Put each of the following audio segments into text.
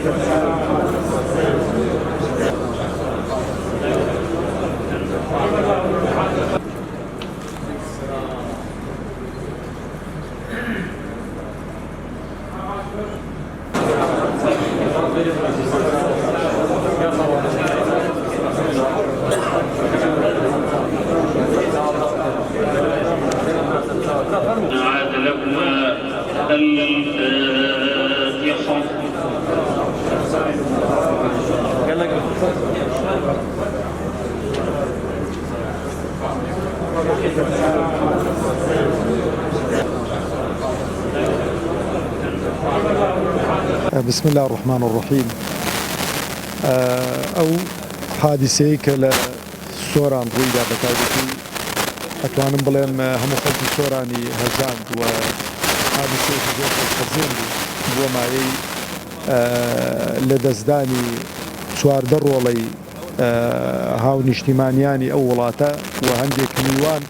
عاد لكم اليخص بسم الله الرحمن الرحيم. ئەو حادیسەیە کە لە سۆران ڕوویدا بەتایبەتی ئەتوانم بڵێم هەموو خەڵکی سۆرانی هەژاند و حادیسەیەکی زۆر خۆشحەزین بوو بۆ مایەی لە دەستدانی چواردە ڕۆڵەی هاو نیشتیمانیانی ئەو وڵاتە و هەندێک میوان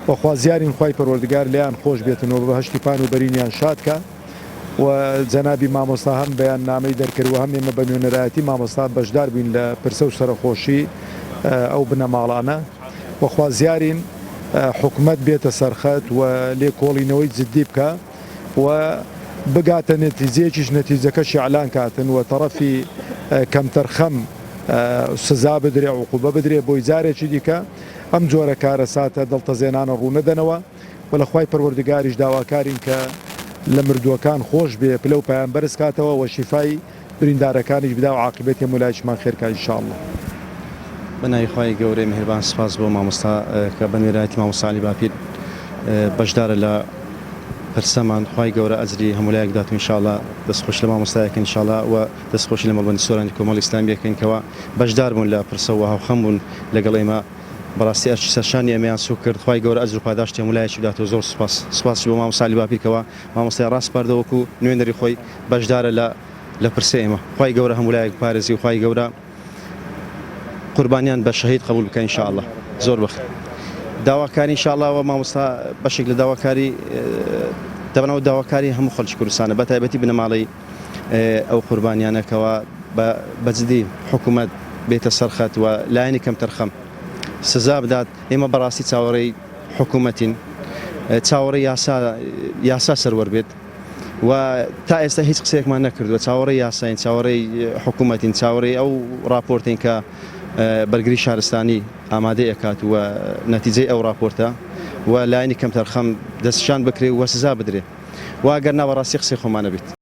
بەخوازیارین خوای پەروەردگار لیان خۆش بێتنەوە بە هەشتی پان و بەرینیان شادکە و جەنابی مامۆستا هەم بەیان نامەی دەرکردووە هەم ئێمە بە نوێنەرایەتی مامۆستا بەشدار بووین لە پرسە و سەرخۆشی ئەو بنەماڵانە وەخوازیارین حکومەت بێتە سەرخەت و لێ کۆڵینەوەی جددی بکە و بگاتە نەتیجەیەکیش نەتیجەکەشی ئەعلان کاتن و تەڕەفی کەمتەرخەم سزا بدرێ عقوبە بدرێ بۆی جارێکی دیکە ئەم جۆرە کارە ساتە دڵتەزێنانە ڕوونەدەنەوە و لە خوای پەروەردگاریش داواکارین کە لە مردووەکان خۆش بێ پلە و پایان بەرز کاتەوە و شیفای بریندارەکانیش بدا و عاقبەتی هەموو لایشمان خێرکە ئینشاءالله. بەناوی خوای گەورەی میهرەبان سپاس بۆ مامۆستا کە بە نوێنەرایەتی مامۆستا عەلی باپیر بەشدارە لە پرسەمان خوای گەورە ئەجری هەموو لایەک دات و ئینشاءالله دەستخۆش لە مامۆستایەکە ئینشاءالله و دەستخۆشی لە مەڵبەندی سۆرانی کۆمەڵی ئیسلامی بکەین کەەوە بەشدار بوون لە پرسە و هاوخەم بوون لەگەڵ ئێمە بەڕاستی ئەرچی سەرشانی ئەمەیان سوو کرد خوای گەورە ئەجر و پاداشتی هەموو لایەکی بداتەوە زۆر سوپاسی بۆ مامۆستا عەلی باپیرکەوە مامۆستای ڕاست پاردەوەکو نوێنەری خۆی بەشدارە لە پرسە ئێمە خوای گەورە هەموو لایەک پارێزی و خوای گەورە قوربانیان بە شەهید قبول بکەین ئینشاءالله. زۆر بەخێر داواکاری ئینشاءالله و مامۆستا بەشێک لە داواکاری دەبنەوە داواکاری هەموو خەڵکی کوردستانە بەتایبەتی بنەماڵەی ئەو قوربانیانەکەوە بەجددی حکوومەت بێتە سەرخەت و لایەنی کەمتەرخەم سزا بدات. ئێمە بەڕاستی چاوەڕێی حکوومەتین چاوەڕێی یاسا سەروەر بێت و تا ئێستا هیچ قسەیەکمان نەکردووە چاوەڕێی یاساین چاوەڕێی حکوومەتین چاوەڕێی ئەو راپۆرتین کە بەرگری شارستانی ئامادەی ئەکات و نەتیجەی ئەو راپۆرتە و لایەنی کەمتەرخەم دەستشان بکرێ و سزا بدرێ و ئەگەر نا بەڕاستی قسەی خۆمانە بێت.